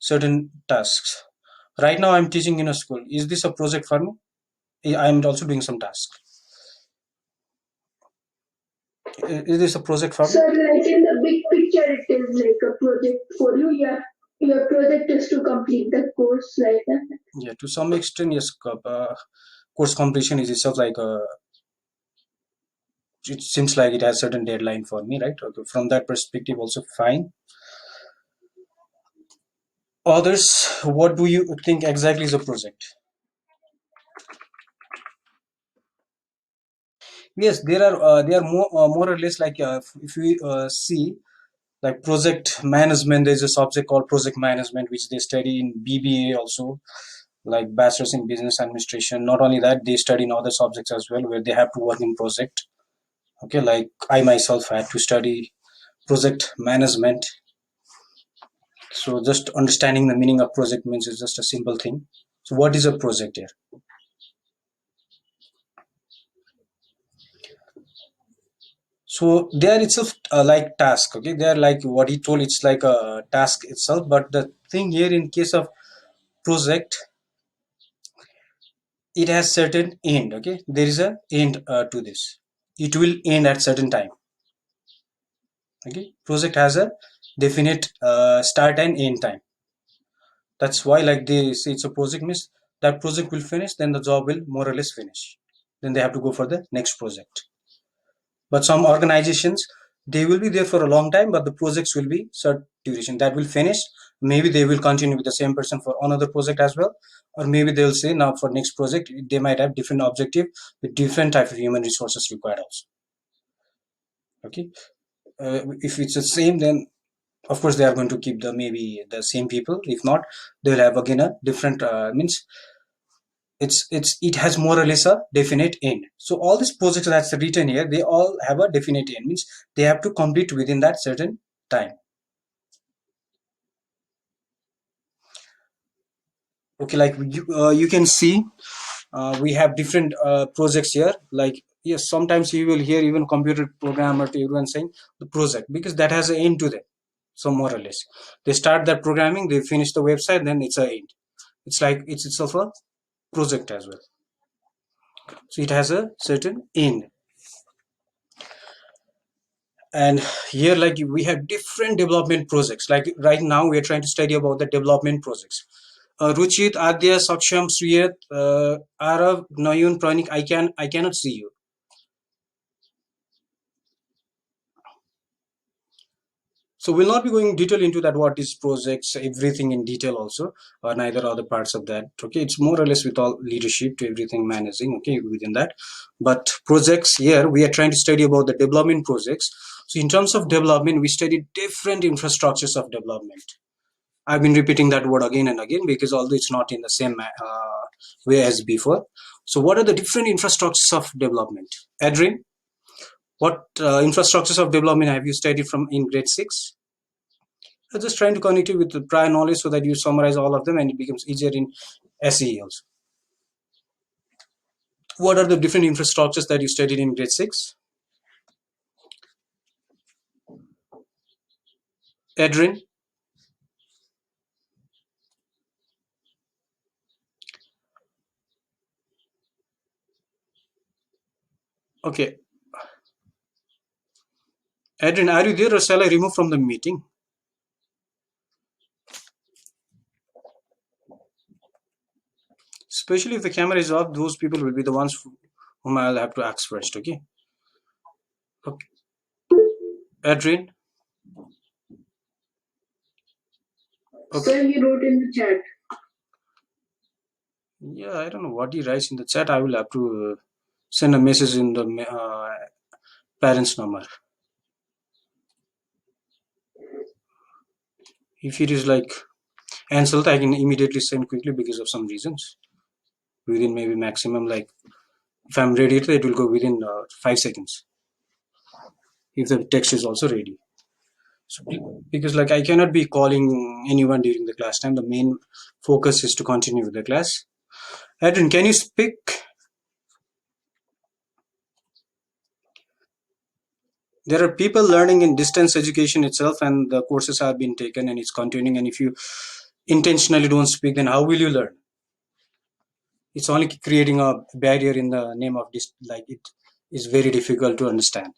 certain tasks. Right now I'm teaching in a school. Is this a project for me? I'm also doing some tasks. Is this a project for me? So, like in the big picture, it is like a project for you. Yeah, your project is to complete the course, like that. Yeah, to some extent, yes. Course completion is itself like it seems like it has certain deadline for me, right? Okay, from that perspective, also fine. Others, what do you think exactly is a project? Yes, they are more or less like if we see like project management. There's a subject called project management which they study in BBA also, like bachelor's in business administration. Not only that, they study in other subjects as well where they have to work in project. Okay, like I myself had to study project management. So just understanding the meaning of project means it's just a simple thing. So what is a project here? So they are itself like task. Okay, they are like what he told. It's like a task itself. But the thing here in case of project, it has certain end. Okay, there is a end to this. It will end at certain time. Okay, project has a definite start and end time. That's why like they say it's a project means that project will finish, then the job will more or less finish. Then they have to go for the next project. But some organizations, they will be there for a long time, but the projects will be short duration. That will finish. Maybe they will continue with the same person for another project as well, or maybe they'll say now for next project they might have different objective with different type of human resources required also. Okay, if it's the same, then of course they are going to keep the maybe the same people. If not, they'll have again a different means it has more or less a definite end. So all these projects that's written here, they all have a definite end, means they have to complete within that certain time. Okay, like you can see we have different projects here. Like yes, sometimes you will hear even computer programmer to everyone saying the project because that has an end to them. So more or less they start that programming, they finish the website, then it's a end. It's like it's itself a project as well. So it has a certain end. And here like we have different development projects. Like right now we are trying to study about the development projects. Ruchit, Adya, Saksham, Sriyat, Arav, Nayun, Pranik, I cannot see you. So we'll not be going detail into that what is projects, everything in detail also, or neither other parts of that. Okay, it's more or less with all leadership to everything managing, okay, within that. But projects here, we are trying to study about the development projects. So in terms of development, we study different infrastructures of development. I've been repeating that word again and again because although it's not in the same way as before. So what are the different infrastructures of development? Adrian, what infrastructures of development have you studied from in grade 6? I'm just trying to connect you with the prior knowledge so that you summarize all of them and it becomes easier in SE also. What are the different infrastructures that you studied in grade 6? Adrian? Okay. Adrian, are you there or shall I remove from the meeting? Especially if the camera is off, those people will be the ones whom I'll have to ask first, okay? Okay. Adrian? Okay. So he wrote in the chat. Yeah, I don't know what he writes in the chat. I will have to send a message in the parents' number. If it is like Ansel, I can immediately send quickly because of some reasons. Within maybe maximum like if I'm ready, it will go within 5 seconds. If the text is also ready. So because like I cannot be calling anyone during the class time. The main focus is to continue with the class. Adrian, can you speak? There are people learning in distance education itself and the courses have been taken and it's continuing, and if you intentionally don't speak, then how will you learn? It's only creating a barrier in the name of this, like it is very difficult to understand.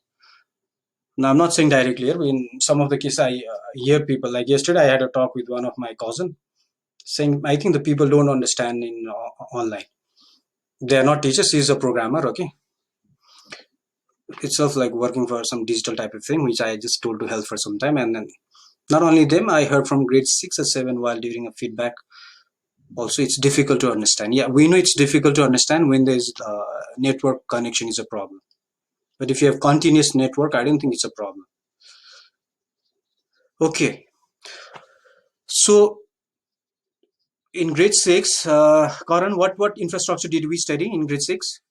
Now, I'm not saying directly here. In some of the cases, I hear people, like yesterday, I had a talk with one of my cousin saying, I think the people don't understand in online. They are not teachers. He's a programmer. Okay, itself like working for some digital type of thing, which I just told to help for some time, and then not only them, I heard from grade 6 or 7 while during a feedback. Also, it's difficult to understand. Yeah, we know it's difficult to understand when there's network connection is a problem. But if you have continuous network, I don't think it's a problem. Okay, so in grade 6, Karan, what infrastructure did we study in grade 6?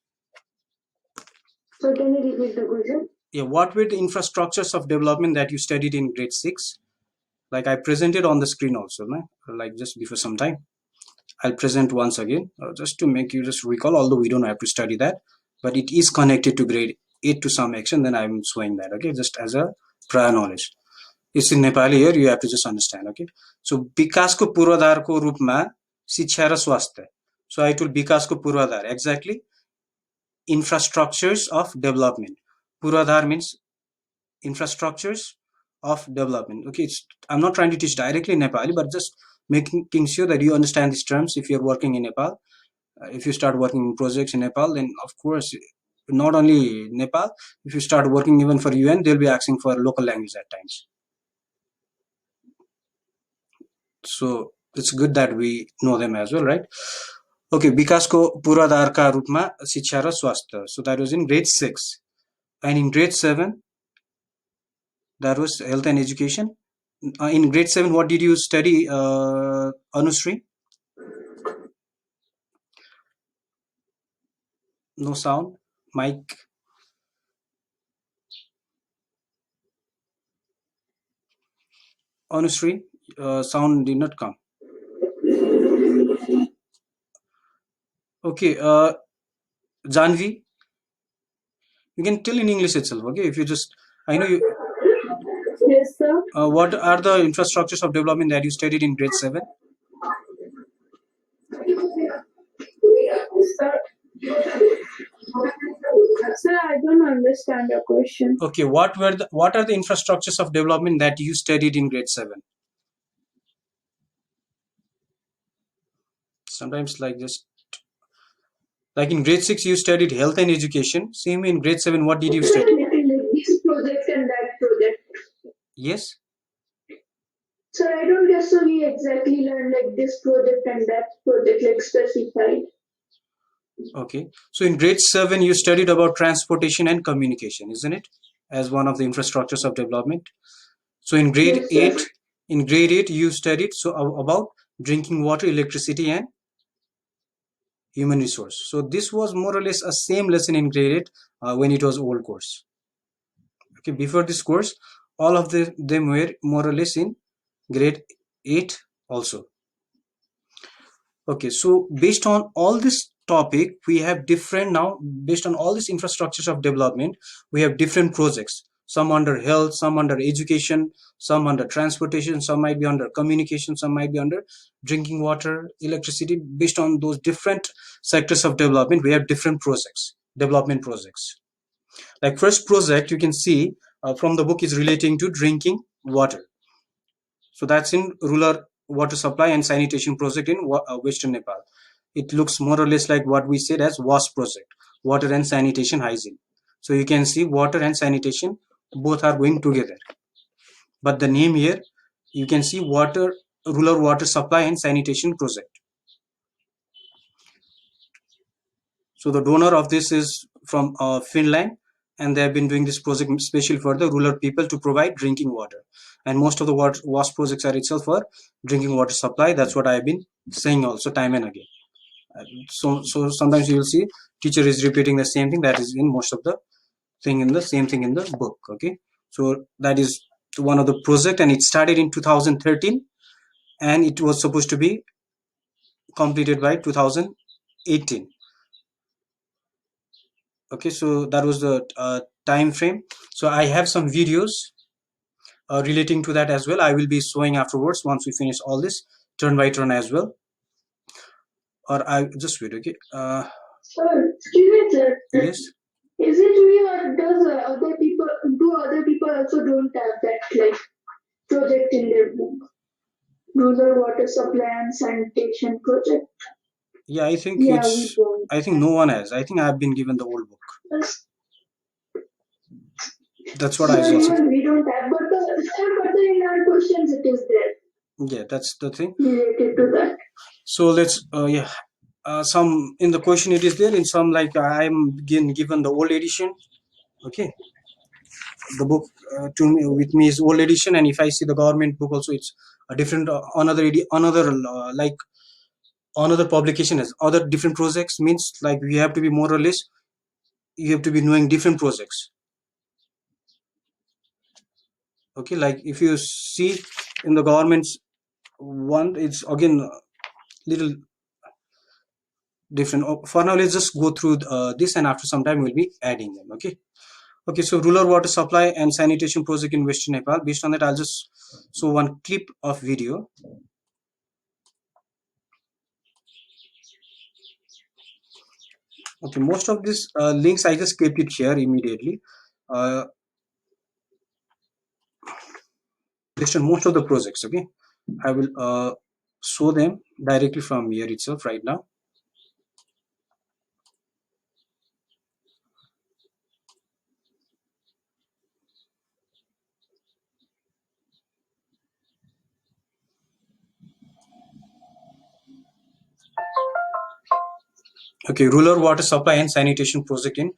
So can you repeat the question? Yeah, what were the infrastructures of development that you studied in grade 6? Like I presented on the screen also, no? Like just before some time. I'll present once again, just to make you just recall, although we don't have to study that, but it is connected to grade 8 to some extent, then I'm showing that, okay, just as a prior knowledge. It's in Nepali here, you have to just understand, okay. So, विकासको पूर्वाधारको रूपमा शिक्षा र स्वास्थ्य. So, I told विकासको पूर्वाधार, exactly, infrastructures of development. Purvadhar means infrastructures of development. Okay, I'm not trying to teach directly in Nepali, but just making sure that you understand these terms if you're working in Nepal. If you start working in projects in Nepal, then of course, not only Nepal, if you start working even for UN, they'll be asking for local language at times. So it's good that we know them as well, right? Okay, विकासको पूर्वाधारका रूपमा शिक्षा र स्वास्थ्य. So that was in grade 6. And in grade 7, that was health and education. In grade 7, what did you study, Anushree? No sound. Mic. Anushree, sound did not come. Okay, Janvi, you can tell in English itself, okay? If you just, I know you. Yes, sir. What are the infrastructures of development that you studied in grade 7? Sir, I don't understand your question. Okay, what are the infrastructures of development that you studied in grade 7? Sometimes like just like in grade 6 you studied health and education. Same in grade 7, what did you study? This project and that project. Yes. Sir, I don't guess so. We exactly learned like this project and that project, like specified. Okay, so in grade 7 you studied about transportation and communication, isn't it, as one of the infrastructures of development? So in grade Yes, 8 you studied about drinking water, electricity, and human resource. So this was more or less a same lesson in grade 8 when it was old course. Okay, before this course, all of them were more or less in grade 8 also. Okay, so based on all this topic, we have different now, based on all these infrastructures of development, we have different projects. Some under health, some under education, some under transportation, some might be under communication, some might be under drinking water, electricity. Based on those different sectors of development, we have different projects, development projects. Like first project, you can see from the book is relating to drinking water. So that's in rural water supply and sanitation project in Western Nepal. It looks more or less like what we said as WAS project, water and sanitation hygiene. So you can see water and sanitation both are going together. But the name here, you can see rural water supply and sanitation project. So the donor of this is from Finland, and they have been doing this project especially for the rural people to provide drinking water. And most of the WAS projects are itself for drinking water supply. That's what I have been saying also time and again. So sometimes you will see teacher is repeating the same thing that is in most of the same thing in the book. Okay, so that is one of the project, and it started in 2013, and it was supposed to be completed by 2018. Okay, so that was the time frame. So I have some videos relating to that as well. I will be showing afterwards once we finish all this. turn by turn as well. Or I just wait, okay? Excuse me, sir. Yes. Is it me or does other people also don't have that like project in their book? Rural water supply and sanitation project. Yeah, I think Yeah, we it's. don't. I think no one has. I think I've been given the old book. That's what I Sir, also. even we don't have, but in our questions it is there Yeah, that's the thing. related to that. So let's. Yeah. Some in the question it is there. In some like I'm given the old edition. Okay. The book to me with me is old edition, and if I see the government book also, it's a different another like another publication has other different projects, means like we have to be more or less, you have to be knowing different projects. Okay, like if you see in the government's one, it's again little different. For now, let's just go through this, and after some time we'll be adding them. Okay, so rural water supply and sanitation project in Western Nepal. Based on that, I'll just show one clip of video. Okay, most of these links I just kept it here immediately. Based on most of the projects, okay, I will show them directly from here itself right now. Okay, rural water supply and sanitation project in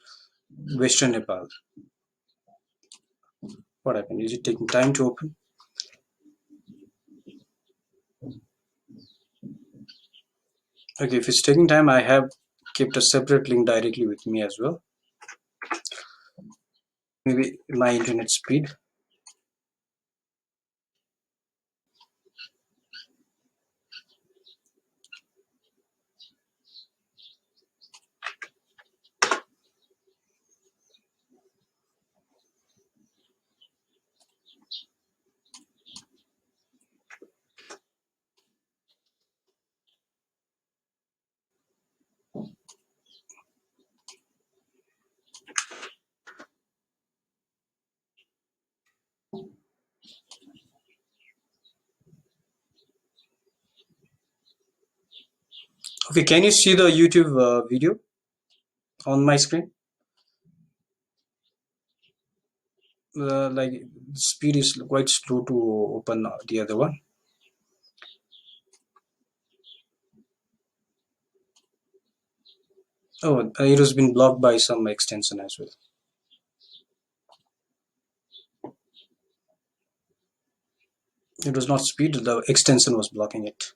Western Nepal. What happened? Is it taking time to open? Okay, if it's taking time, I have kept a separate link directly with me as well. Maybe my internet speed. Okay, can you see the YouTube video on my screen? Like the speed is quite slow to open the other one. Oh, it has been blocked by some extension as well. It was not speed, the extension was blocking it.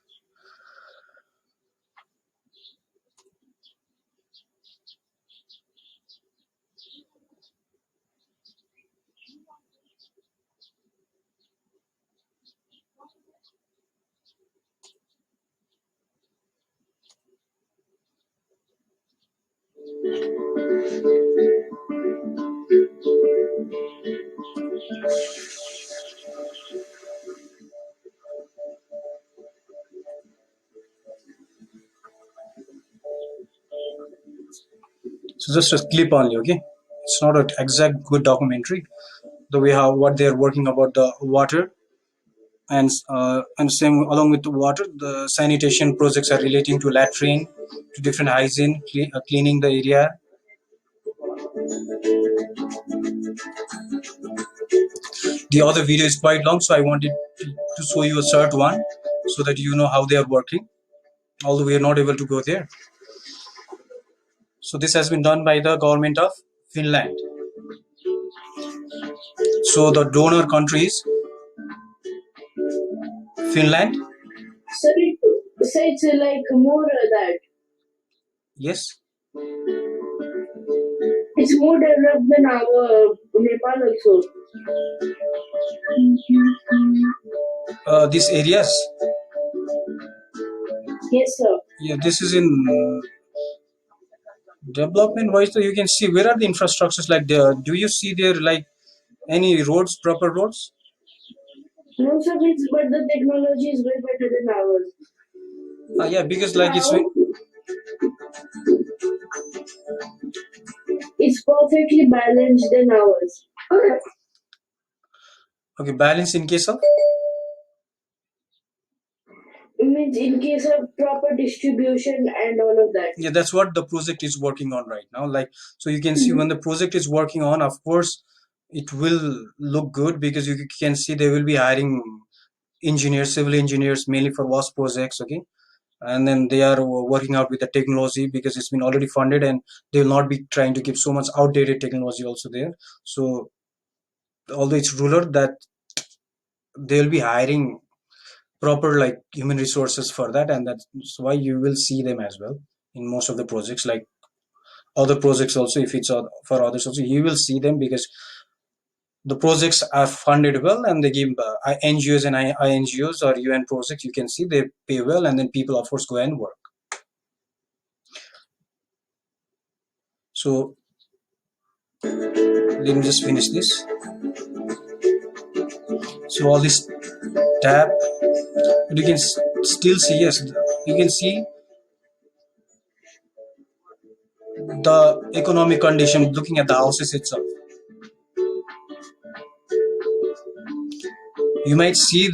So just a clip only, okay? It's not an exact good documentary. The way how what they are working about the water, and same along with the water, the sanitation projects are relating to latrine, to different hygiene, cleaning the area. The other video is quite long, so I wanted to show you a short one so that you know how they are working. Although we are not able to go there. So this has been done by the government of Finland. So the donor country is Finland. So it's like more that Yes. it's more developed than our Nepal also. These areas. Yes, sir. Yeah, this is in development wise. So you can see where are the infrastructures like there. Do you see there like any roads, proper roads? No, sir, it's, but the technology is way better than ours. Yeah, because like it's How? It's perfectly balanced than ours. Okay. okay, balance in case of. It means in case of proper distribution and all of that. Yeah, that's what the project is working on right now. Like, so you can see when the project is working on, of course it will look good because you can see they will be hiring engineers, civil engineers, mainly for vast projects. Okay, and then they are working out with the technology because it's been already funded, and they will not be trying to keep so much outdated technology also there. So although it's ruler, that they'll be hiring proper like human resources for that, and that's why you will see them as well in most of the projects. Like other projects also, if it's for others also, you will see them because the projects are funded well, and they give NGOs and INGOs or UN projects, you can see they pay well, and then people of course go and work. So let me just finish this. So all this tab, but you can still see, yes, you can see the economic condition looking at the houses itself. You might see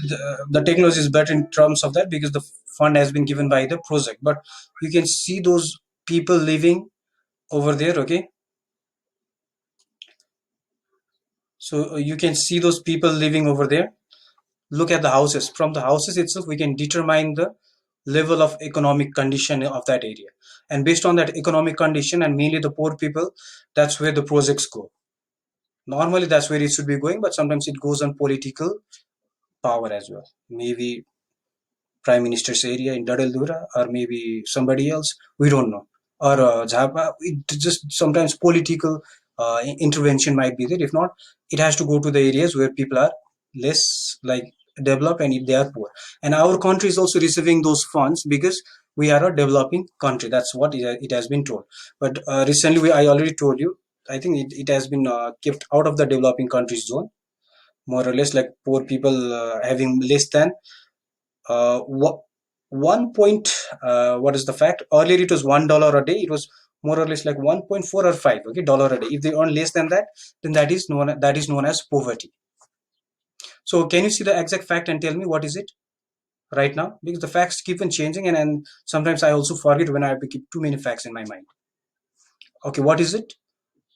the technology is better in terms of that because the fund has been given by the project, but you can see those people living over there. Okay, so you can see those people living over there. Look at the houses. From the houses itself we can determine the level of economic condition of that area, and based on that economic condition, and mainly the poor people, that's where the projects go. Normally that's where it should be going, but sometimes it goes on political power as well. Maybe prime minister's area in Dadaldura, or maybe somebody else. We don't know. Or Jhapa. It just sometimes political intervention might be there. If not, it has to go to the areas where people are less like developed, and if they are poor. And our country is also receiving those funds because we are a developing country. That's what it has been told. But recently, I already told you. I think it has been kept out of the developing countries zone, more or less, like poor people having less than what 1 point what is the fact, earlier it was $1 a day. It was more or less like 1.4 or 5, okay, dollar a day. If they earn less than that, then that is known as poverty. So can you see the exact fact and tell me what is it right now, because the facts keep on changing, and sometimes I also forget when I keep too many facts in my mind. Okay, what is it?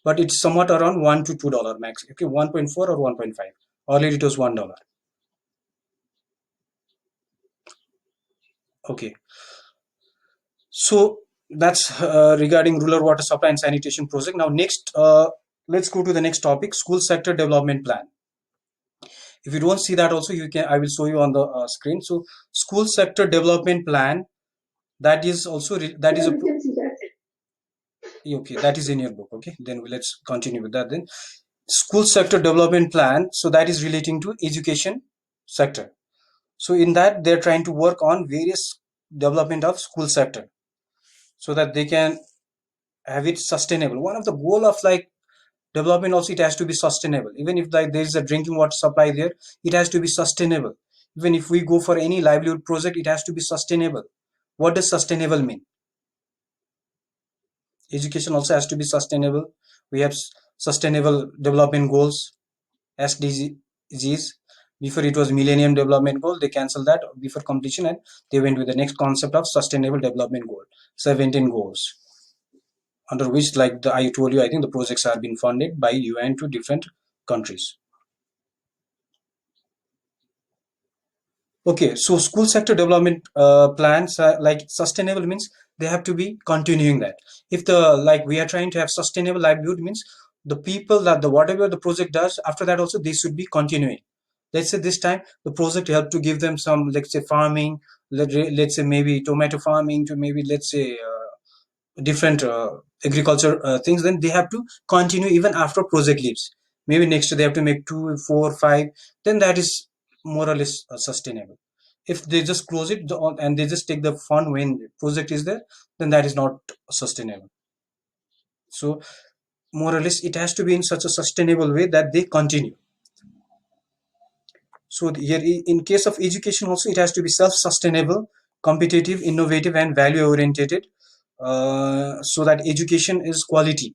But it's somewhat around $1 to $2 max. Okay, 1.4 or 1.5. Earlier it was $1. Okay, so that's regarding rural water supply and sanitation project. Now, next, let's go to the next topic: school sector development plan. If you don't see that, also you can. I will show you on the screen. So, school sector development plan. That is also that is Yeah, a we can see that. okay. That is in your book. Okay, then let's continue with that. Then, school sector development plan. So that is relating to education sector. So in that they're trying to work on various development of school sector so that they can have it sustainable. One of the goal of like development also, it has to be sustainable. Even if like there is a drinking water supply there, it has to be sustainable. Even if we go for any livelihood project, it has to be sustainable. What does sustainable mean? Education also has to be sustainable. We have sustainable development goals, SDGs. Before it was millennium development goal, they cancelled that before completion, and they went with the next concept of sustainable development goal, 17 goals, under which, like I told you, I think the projects are being funded by UN to different countries. Okay, so school sector development plans, like sustainable means they have to be continuing that. If the like we are trying to have sustainable livelihood means the people that the whatever the project does after that also they should be continuing. Let's say this time the project helped to give them some, let's say, farming. Let's say maybe tomato farming, to maybe let's say different agriculture things. Then they have to continue even after project leaves. Maybe next year they have to make 2, 4, 5. Then that is more or less sustainable. If they just close it and they just take the fund when the project is there, then that is not sustainable. So more or less it has to be in such a sustainable way that they continue. So here, in case of education also, it has to be self-sustainable, competitive, innovative, and value-oriented, so that education is quality.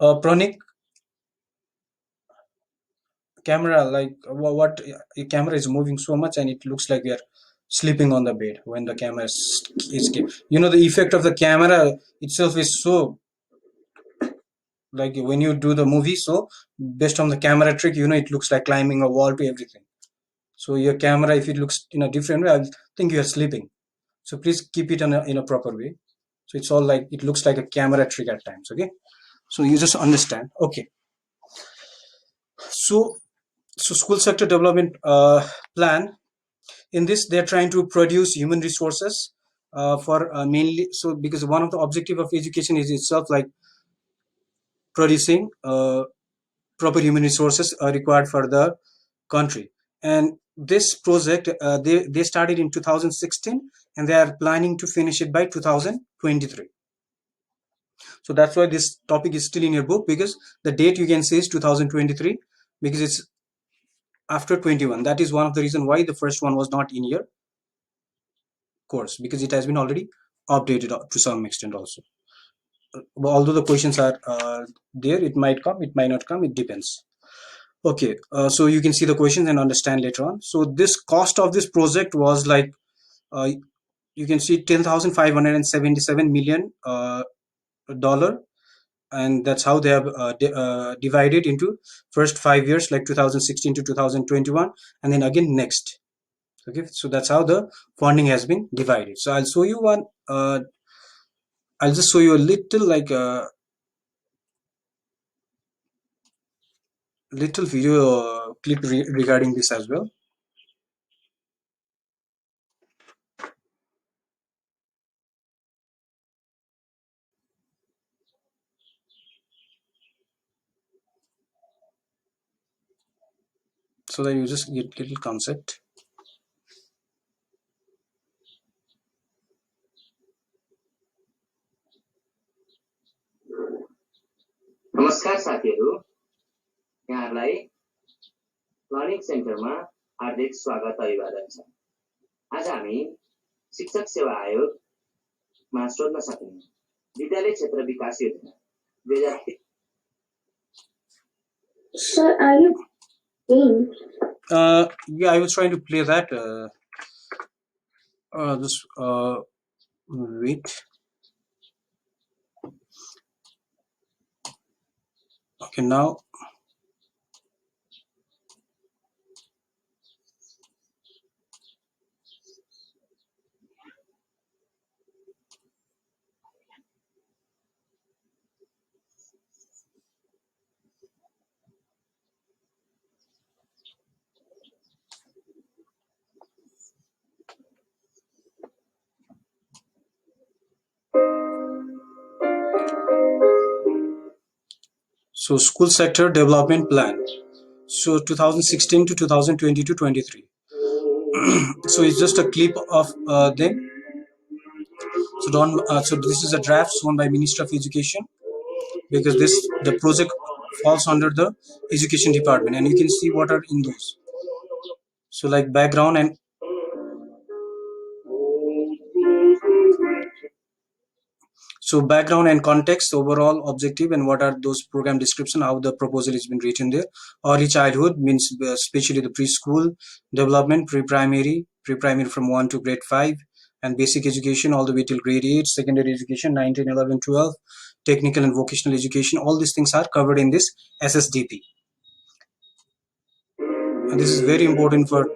Pranik, camera, like what your camera is moving so much and it looks like we are sleeping on the bed when the camera is the effect of the camera itself is so, like when you do the movie, so based on the camera trick, it looks like climbing a wall to everything. So your camera, if it looks in a different way, I think you are sleeping. So please keep it in a proper way. So it's all like it looks like a camera trick at times. Okay, so you just understand. Okay, so school sector development plan. In this, they're trying to produce human resources for mainly, so because one of the objective of education is itself like producing proper human resources required for the country. And this project, they started in 2016 and they are planning to finish it by 2023. So that's why this topic is still in your book, because the date you can see is 2023, because it's after 21. That is one of the reason why the first one was not in your course, because it has been already updated to some extent also. Although the questions are there, it might come, it might not come, it depends. Okay, so you can see the questions and understand later on. So this cost of this project was like, you can see 10,577 million dollar, and that's how they have divided into first 5 years, like 2016 to 2021, and then again next. Okay, so that's how the funding has been divided. So I'll show you one. I'll just show you a little, like little video clip regarding this as well. So that you just get little concept. नमस्कार साथीहरू, यहाँहरूलाई learning सेन्टरमा हार्दिक स्वागत अभिवादन छ। आज हामी शिक्षक सेवा आयोगमा सोध्न सक्ने विद्यालय क्षेत्र विकास योजना 2023। Sir, are you playing? Yeah, I was trying to play that. Just wait. Okay, now. So school sector development plan. So 2016 to 2020 to 23. So it's just a clip of them. So this is a draft shown by Minister of Education, because the project falls under the Education Department, and you can see what are in those. So like background and context, overall objective, and what are those program description, how the proposal has been written there. Early childhood means especially the preschool development, pre-primary from 1 to grade 5, and basic education all the way till grade 8, secondary education 9, 10, 11, 12, technical and vocational education. All these things are covered in this SSDP, and this is very important for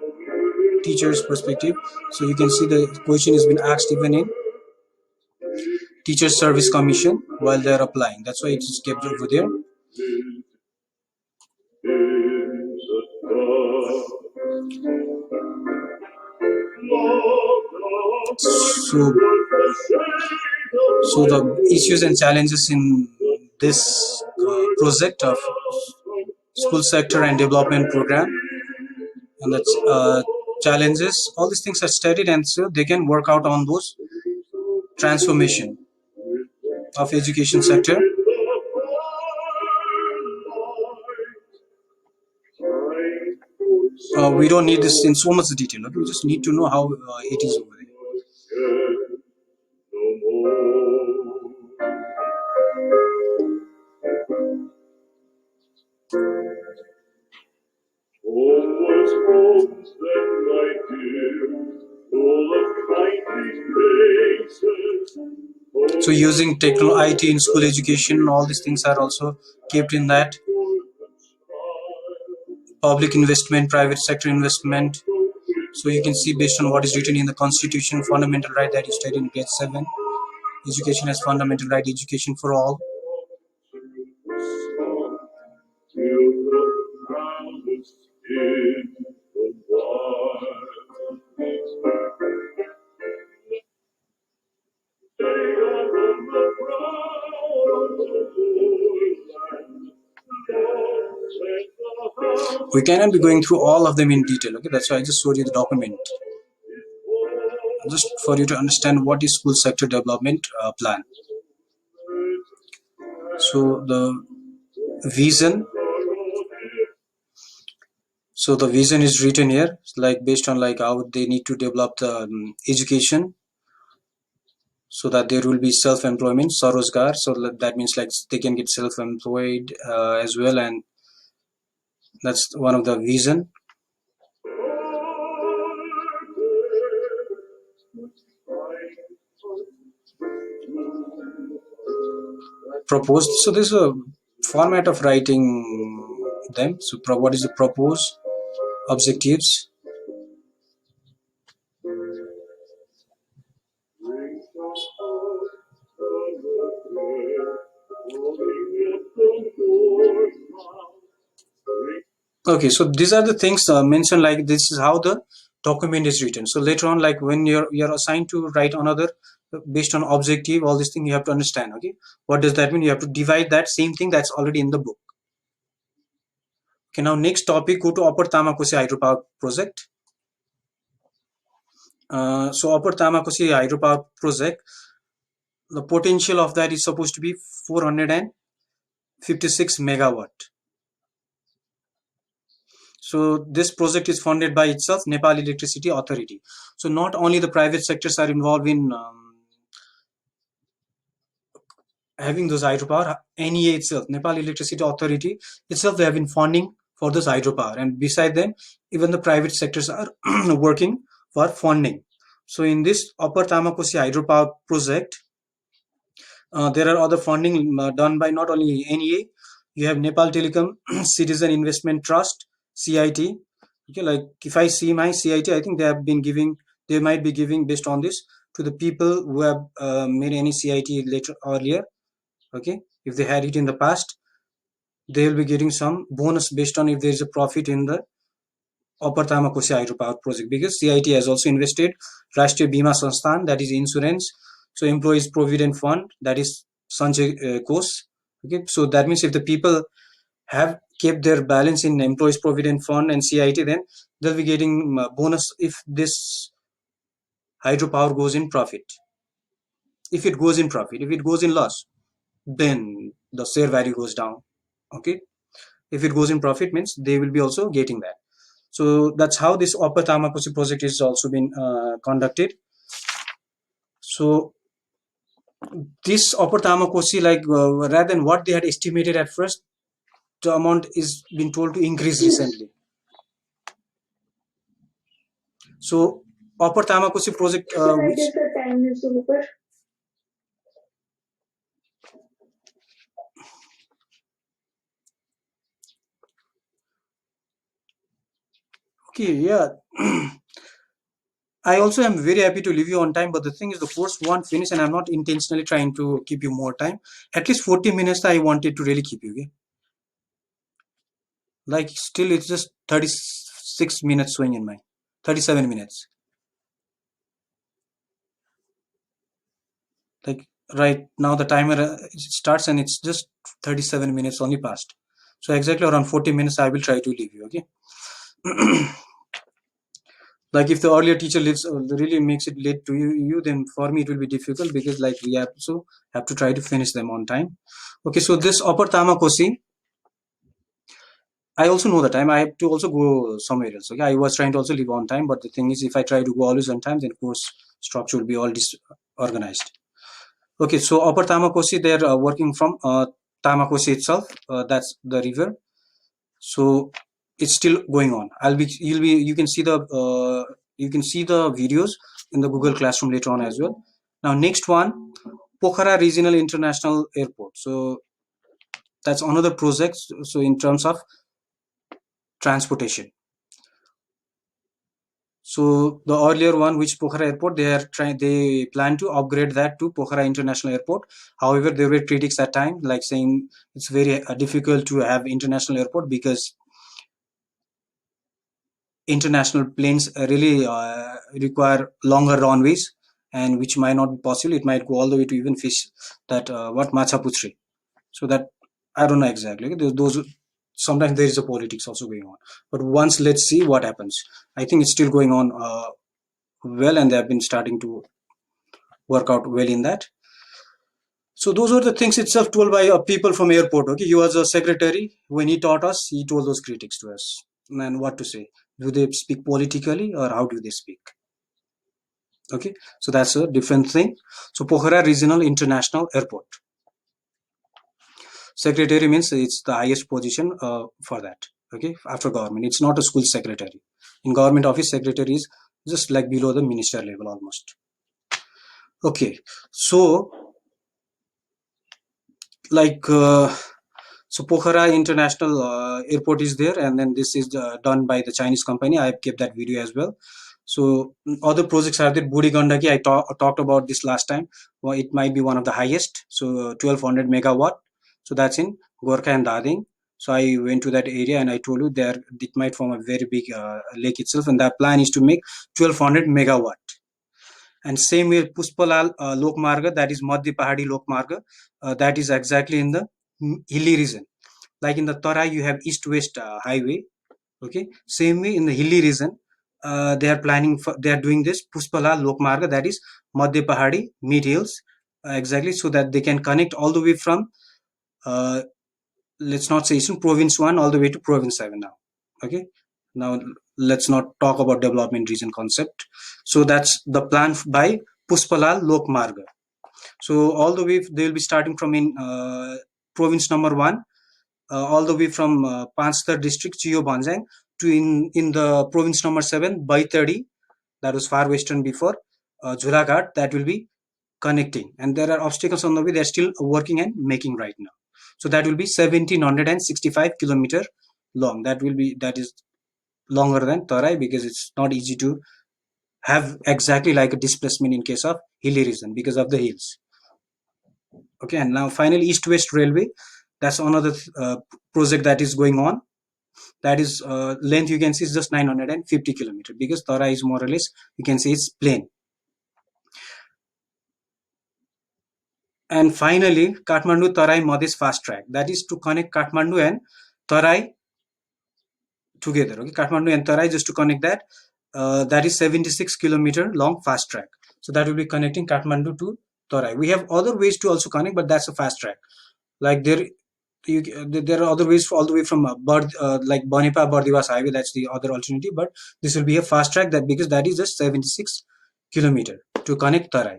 teachers' perspective. So you can see the question has been asked even in Teachers Service Commission while they are applying. That's why it is kept over there. So the issues and challenges in this project of school sector and development program, and that's challenges, all these things are studied, and so they can work out on those transformation of education sector. we don't need this in so much detail. Okay? We just need to know how it is over there. So using techno IT in school education, all these things are also kept in that. Public investment, private sector investment. So you can see based on what is written in the Constitution, fundamental right that you studied in grade 7. Education as fundamental right, education for all. We cannot be going through all of them in detail. Okay, that's why I just showed you the document, just for you to understand what is school sector development plan. So the vision. So the vision is written here, like based on like how they need to develop the education, so that there will be self-employment, Sarozgar. So that means like they can get self-employed as well, and that's one of the vision. Proposed. So this is a format of writing them. So what is the proposed objectives? Okay, so these are the things mentioned, like this is how the document is written. So later on, like when you're assigned to write another based on objective, all these things you have to understand. Okay, what does that mean? You have to divide that same thing that's already in the book. Okay, now next topic, go to Upper Tamakosi hydropower project. So Upper Tamakosi hydropower project, the potential of that is supposed to be 456 megawatt. So this project is funded by itself, Nepal Electricity Authority. So not only the private sectors are involved in having those hydropower, NEA itself, Nepal Electricity Authority itself, they have been funding for this hydropower, and beside them, even the private sectors are working for funding. So in this Upper Tamakosi hydropower project, there are other funding done by not only NEA. You have Nepal Telecom Citizen Investment Trust, CIT. Okay, like if I see my CIT, I think they might be giving based on this to the people who have made any CIT earlier. Okay, if they had it in the past, they will be getting some bonus based on if there is a profit in the Upper Tamakosi hydropower project, because CIT has also invested Rashtriya Bima Sansthan, that is insurance. So Employees Provident Fund, that is Sanchay Kosh. Okay, so that means if the people have kept their balance in Employees Provident Fund and CIT, then they'll be getting bonus if this hydropower goes in profit. If it goes in profit, if it goes in loss, then the share value goes down. Okay, if it goes in profit, means they will be also getting that. So that's how this Upper Tamakosi project is also been conducted. So this Upper Tamakosi, like rather than what they had estimated at first, the amount is been told to increase recently. So Upper Tamakosi project, I guess the time is over. okay, yeah. I also am very happy to leave you on time, but the thing is the course won't finish, and I'm not intentionally trying to keep you more time. At least 40 minutes I wanted to really keep you. Okay? Like still it's just 36 minutes showing in my 37 minutes. Like right now the timer starts and it's just 37 minutes only passed. So exactly around 40 minutes I will try to leave you. Okay. Like if the earlier teacher really makes it late to you, then for me it will be difficult, because like we have to try to finish them on time. Okay, so this Upper Tamakosi, I also know the time. I have to also go somewhere else. Okay, I was trying to also leave on time, but the thing is, if I try to go always on time, then course structure will be all disorganized. Okay, so Upper Tamakosi, they're working from Tamakosi itself. That's the river. So it's still going on. You can see the videos in the Google Classroom later on as well. Now next one, Pokhara Regional International Airport. So that's another project. So in terms of transportation. So the earlier one, which Pokhara Airport, they plan to upgrade that to Pokhara International Airport. However, there were critics at time like saying it's very difficult to have international airport because international planes really require longer runways, and which might not be possible. It might go all the way to even fish that Machaputri. So that I don't know exactly. Those sometimes there is a politics also going on. But once let's see what happens. I think it's still going on well, and they have been starting to work out well in that. So those were the things itself told by people from airport. Okay, he was a secretary. When he taught us, he told those critics to us. And what to say? Do they speak politically or how do they speak? Okay, so that's a different thing. So Pokhara Regional International Airport. Secretary means it's the highest position for that. Okay, after government, it's not a school secretary. In government office, secretary is just like below the minister level almost. Okay, so like so Pokhara International Airport is there, and then this is done by the Chinese company. I have kept that video as well. So other projects are there. Budi Gandaki, I talked about this last time. Well, it might be one of the highest. So 1200 megawatt. So that's in Gorkha and Dading. So I went to that area and I told you there it might form a very big lake itself, and that plan is to make 1200 megawatt. And same with Puspalal Lok Marga, that is Madhya Pahadi Lok Marga, that is exactly in the hilly region. Like in the Tarai, you have east-west highway. Okay, same way in the hilly region, they are doing this Puspalal Lok Marga, that is Madhya Pahadi mid hills, exactly, so that they can connect all the way from let's not say Eastern Province 1 all the way to Province 7 now. Okay, now let's not talk about development region concept. So that's the plan by Puspalal Lok Marga. So all the way they will be starting from in province number 1 all the way from Panchtar district Chio Banjang to in the province number 7 Baitadi, that was far western before, Jhulaghat, that will be connecting, and there are obstacles on the way. They are still working and making right now. So that will be 1765 kilometer long. That is longer than Tarai because it's not easy to have exactly like a displacement in case of hilly region because of the hills. Okay, and now finally East-West Railway. That's another project that is going on. That is length you can see is just 950 kilometers because Tarai is more or less you can say it's plain. And finally, Kathmandu Tarai Madhesh fast track. That is to connect Kathmandu and Tarai together. Okay, Kathmandu and Tarai, just to connect that. That is 76 kilometer long fast track. So that will be connecting Kathmandu to Tarai. We have other ways to also connect, but that's a fast track. Like there are other ways all the way from like Banipa Bardivas highway. That's the other alternative, but this will be a fast track because that is just 76 kilometer to connect Tarai.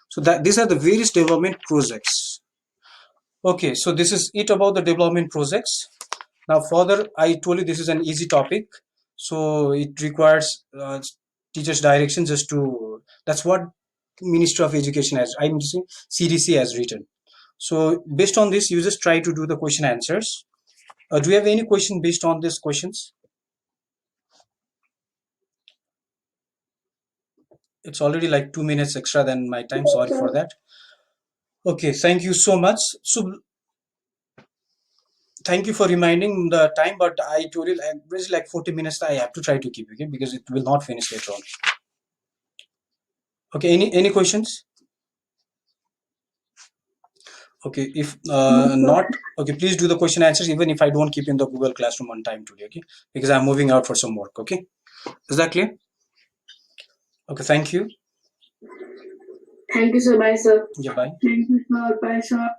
So that these are the various development projects. Okay, so this is it about the development projects. Now further, I told you this is an easy topic, so it requires teachers' direction just to. That's what Ministry of Education has. I'm saying CDC has written. So based on this, you just try to do the question answers. Do you have any question based on these questions? It's already like 2 minutes extra than my time. Sorry for that. Okay, thank you so much. So thank you for reminding the time, but I told you it's like 40 minutes I have to try to keep, okay, because it will not finish later on. Okay, any questions? Okay, if not, okay, please do the question answers even if I don't keep in the Google Classroom on time today, okay, because I'm moving out for some work. Okay, is that clear? Okay, thank you. Thank you, sir. Bye, sir. Yeah, bye. Thank you, sir. Bye, sir.